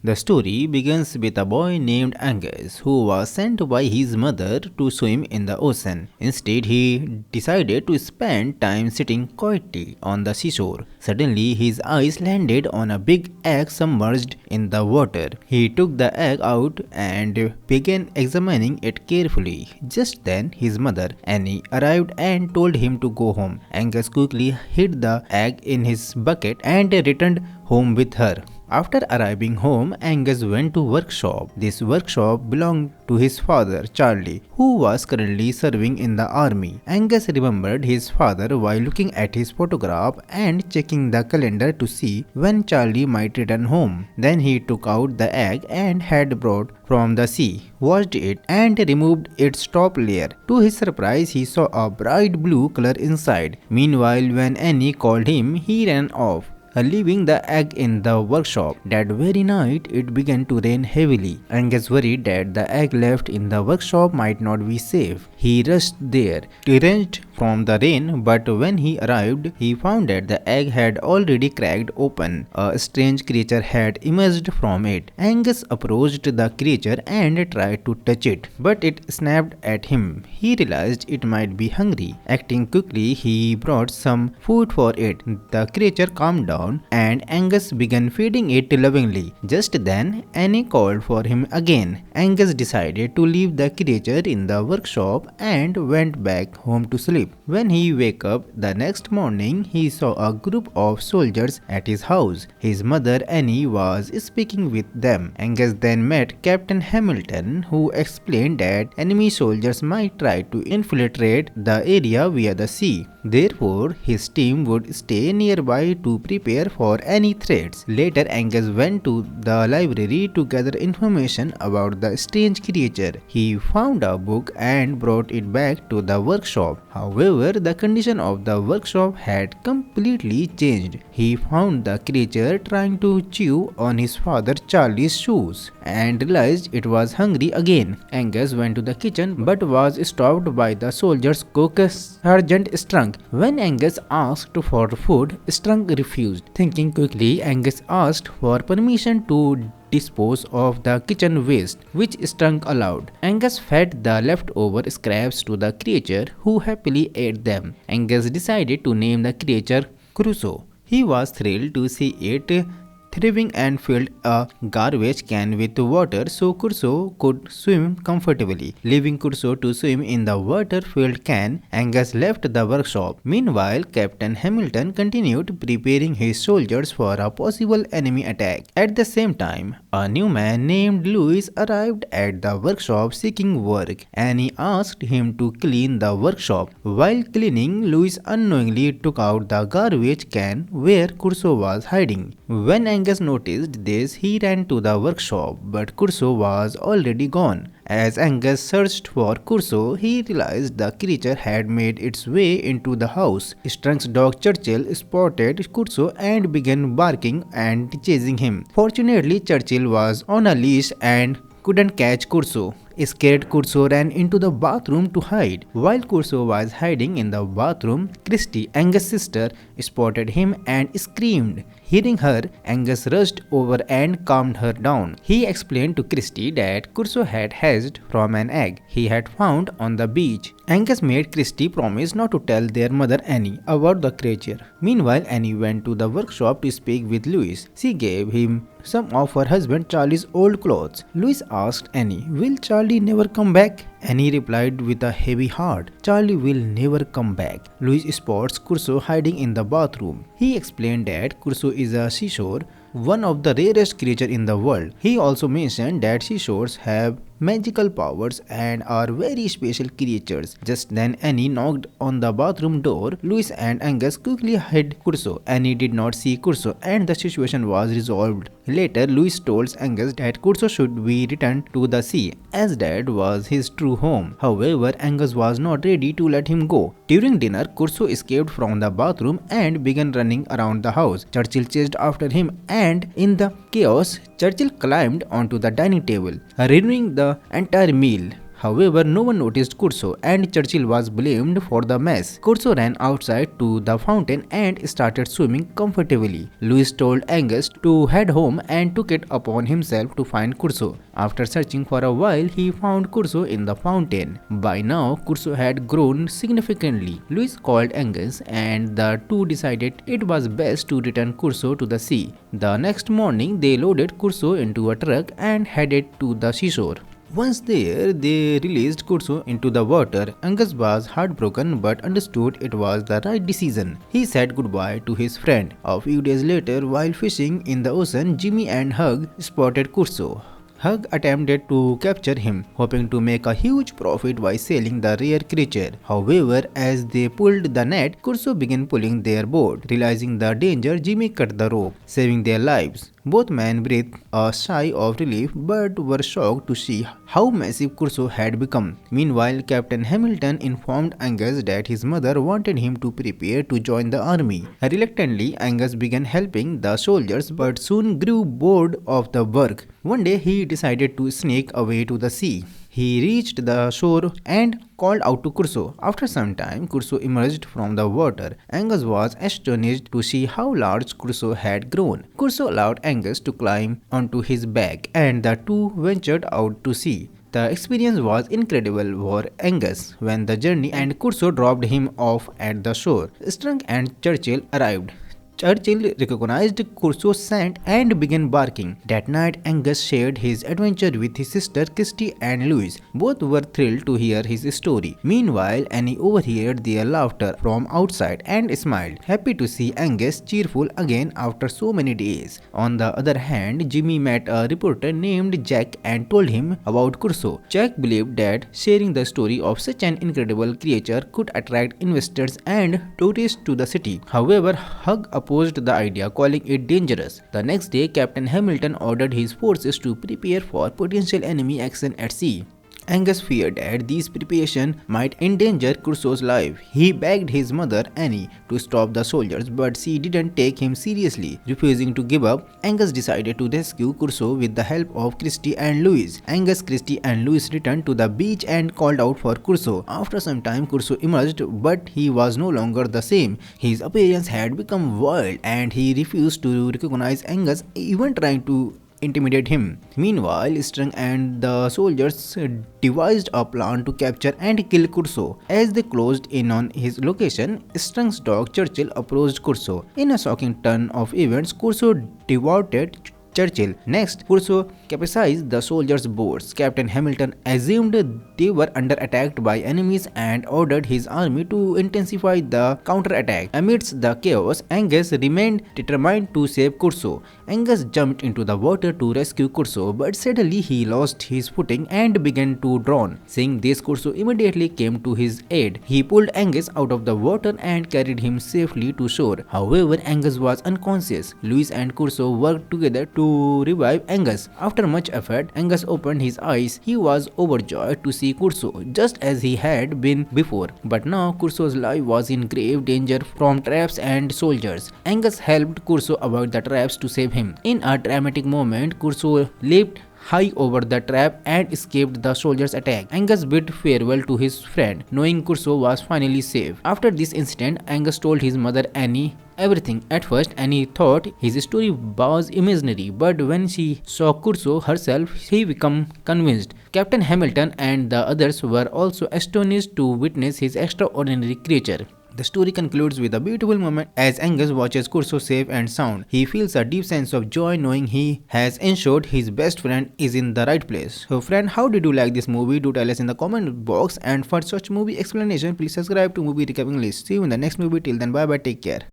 The story begins with a boy named Angus who was sent by his mother to swim in the ocean. Instead, he decided to spend time sitting quietly on the seashore. Suddenly, his eyes landed on a big egg submerged in the water. He took the egg out and began examining it carefully. Just then, his mother, Annie, arrived and told him to go home. Angus quickly hid the egg in his bucket and returned home with her. After arriving home, Angus went to workshop. This workshop belonged to his father, Charlie, who was currently serving in the army. Angus remembered his father while looking at his photograph and checking the calendar to see when Charlie might return home. Then he took out the egg and had brought from the sea, washed it and removed its top layer. To his surprise, he saw a bright blue color inside. Meanwhile, when Annie called him, he ran off, leaving the egg in the workshop. That very night, it began to rain heavily. Angus worried that the egg left in the workshop might not be safe. He rushed there, drenched from the rain, but when he arrived, he found that the egg had already cracked open. A strange creature had emerged from it. Angus approached the creature and tried to touch it, but it snapped at him. He realized it might be hungry. Acting quickly, he brought some food for it. The creature calmed down and Angus began feeding it lovingly. Just then, Annie called for him again. Angus decided to leave the creature in the workshop and went back home to sleep. When he woke up the next morning, he saw a group of soldiers at his house. His mother Annie was speaking with them. Angus then met Captain Hamilton, who explained that enemy soldiers might try to infiltrate the area via the sea. Therefore, his team would stay nearby to prepare for any threats. Later, Angus went to the library to gather information about the strange creature. He found a book and brought it back to the workshop. However, the condition of the workshop had completely changed. He found the creature trying to chew on his father Charlie's shoes and realized it was hungry again. Angus went to the kitchen but was stopped by the soldier's cook, Sergeant Strunk. When Angus asked for food, Strunk refused. Thinking quickly, Angus asked for permission to dispose of the kitchen waste, which Strunk allowed. Angus fed the leftover scraps to the creature, who happily ate them. Angus decided to name the creature Crusoe. He was thrilled to see it thriving and filled a garbage can with water so Crusoe could swim comfortably. Leaving Crusoe to swim in the water-filled can, Angus left the workshop. Meanwhile, Captain Hamilton continued preparing his soldiers for a possible enemy attack. At the same time, a new man named Louis arrived at the workshop seeking work. Annie asked him to clean the workshop. While cleaning, Louis unknowingly took out the garbage can where Crusoe was hiding. When Angus noticed this, he ran to the workshop, but Crusoe was already gone. As Angus searched for Crusoe, he realized the creature had made its way into the house. Strunk's dog Churchill spotted Crusoe and began barking and chasing him. Fortunately, Churchill was on a leash and couldn't catch Crusoe. Scared, Crusoe ran into the bathroom to hide. While Crusoe was hiding in the bathroom, Christy, Angus' sister, spotted him and screamed. Hearing her, Angus rushed over and calmed her down. He explained to Christy that Crusoe had hatched from an egg he had found on the beach. Angus made Christy promise not to tell their mother Annie about the creature. Meanwhile, Annie went to the workshop to speak with Louis. She gave him some of her husband Charlie's old clothes. Louis asked Annie, "Will Charlie never come back?" Annie replied with a heavy heart, "Charlie will never come back." Louis spots Crusoe hiding in the bathroom. He explained that Crusoe is a seashore, one of the rarest creatures in the world. He also mentioned that seashores have magical powers and are very special creatures. Just then Annie knocked on the bathroom door. Louis and Angus quickly hid Crusoe. Annie did not see Crusoe and the situation was resolved. Later, Louis told Angus that Crusoe should be returned to the sea, as that was his true home. However, Angus was not ready to let him go. During dinner, Crusoe escaped from the bathroom and began running around the house. Churchill chased after him and in the chaos, Churchill climbed onto the dining table, ruining the entire meal. However, no one noticed Curso and Churchill was blamed for the mess. Curso ran outside to the fountain and started swimming comfortably. Louis told Angus to head home and took it upon himself to find Curso. After searching for a while, he found Curso in the fountain. By now, Curso had grown significantly. Louis called Angus and the two decided it was best to return Curso to the sea. The next morning, they loaded Curso into a truck and headed to the seashore. Once there, they released Curso into the water. Angus was heartbroken but understood it was the right decision. He said goodbye to his friend. A few days later, while fishing in the ocean, Jimmy and Hug spotted Curso. Hug attempted to capture him, hoping to make a huge profit by selling the rare creature. However, as they pulled the net, Curso began pulling their boat. Realizing the danger, Jimmy cut the rope, saving their lives. Both men breathed a sigh of relief but were shocked to see how massive Curso had become. Meanwhile, Captain Hamilton informed Angus that his mother wanted him to prepare to join the army. Reluctantly, Angus began helping the soldiers but soon grew bored of the work. One day, he decided to sneak away to the sea. He reached the shore and called out to Curso. After some time, Curso emerged from the water. Angus was astonished to see how large Curso had grown. Curso allowed Angus to climb onto his back, and the two ventured out to sea. The experience was incredible for Angus. When the journey ended, Curso dropped him off at the shore. Strunk and Churchill arrived. Churchill recognized Curso's scent and began barking. That night, Angus shared his adventure with his sister Christy and Louise. Both were thrilled to hear his story. Meanwhile, Annie overheard their laughter from outside and smiled, happy to see Angus cheerful again after so many days. On the other hand, Jimmy met a reporter named Jack and told him about Curso. Jack believed that sharing the story of such an incredible creature could attract investors and tourists to the city. However, Hug opposed the idea, calling it dangerous. The next day, Captain Hamilton ordered his forces to prepare for potential enemy action at sea. Angus feared that these preparations might endanger Curso's life. He begged his mother Annie to stop the soldiers, but she didn't take him seriously. Refusing to give up, Angus decided to rescue Curso with the help of Christy and Louise. Angus, Christy and Louise returned to the beach and called out for Curso. After some time, Curso emerged, but he was no longer the same. His appearance had become wild and he refused to recognize Angus, even trying to intimidate him. Meanwhile, Strunk and the soldiers devised a plan to capture and kill Curso. As they closed in on his location, Strunk's dog Churchill approached Curso. In a shocking turn of events, Curso devoured Churchill. Next, Curso capsized the soldiers' boats. Captain Hamilton assumed they were under attack by enemies and ordered his army to intensify the counterattack. Amidst the chaos, Angus remained determined to save Curso. Angus jumped into the water to rescue Curso, but suddenly he lost his footing and began to drown. Seeing this, Curso immediately came to his aid. He pulled Angus out of the water and carried him safely to shore. However, Angus was unconscious. Louise and Curso worked together to revive Angus. After much effort, Angus opened his eyes. He was overjoyed to see Curso, just as he had been before. But now Curso's life was in grave danger from traps and soldiers. Angus helped Curso avoid the traps to save him. In a dramatic moment, Curso leaped high over the trap and escaped the soldiers' attack. Angus bid farewell to his friend, knowing Curso was finally safe. After this incident, Angus told his mother Annie everything. At first, Annie thought his story was imaginary, but when she saw Curso herself, she became convinced. Captain Hamilton and the others were also astonished to witness his extraordinary creature. The story concludes with a beautiful moment as Angus watches Curso safe and sound. He feels a deep sense of joy knowing he has ensured his best friend is in the right place. So friend, how did you like this movie? Do tell us in the comment box, and for such movie explanation, please subscribe to Movie Recapping List. See you in the next movie. Till then, bye bye, take care.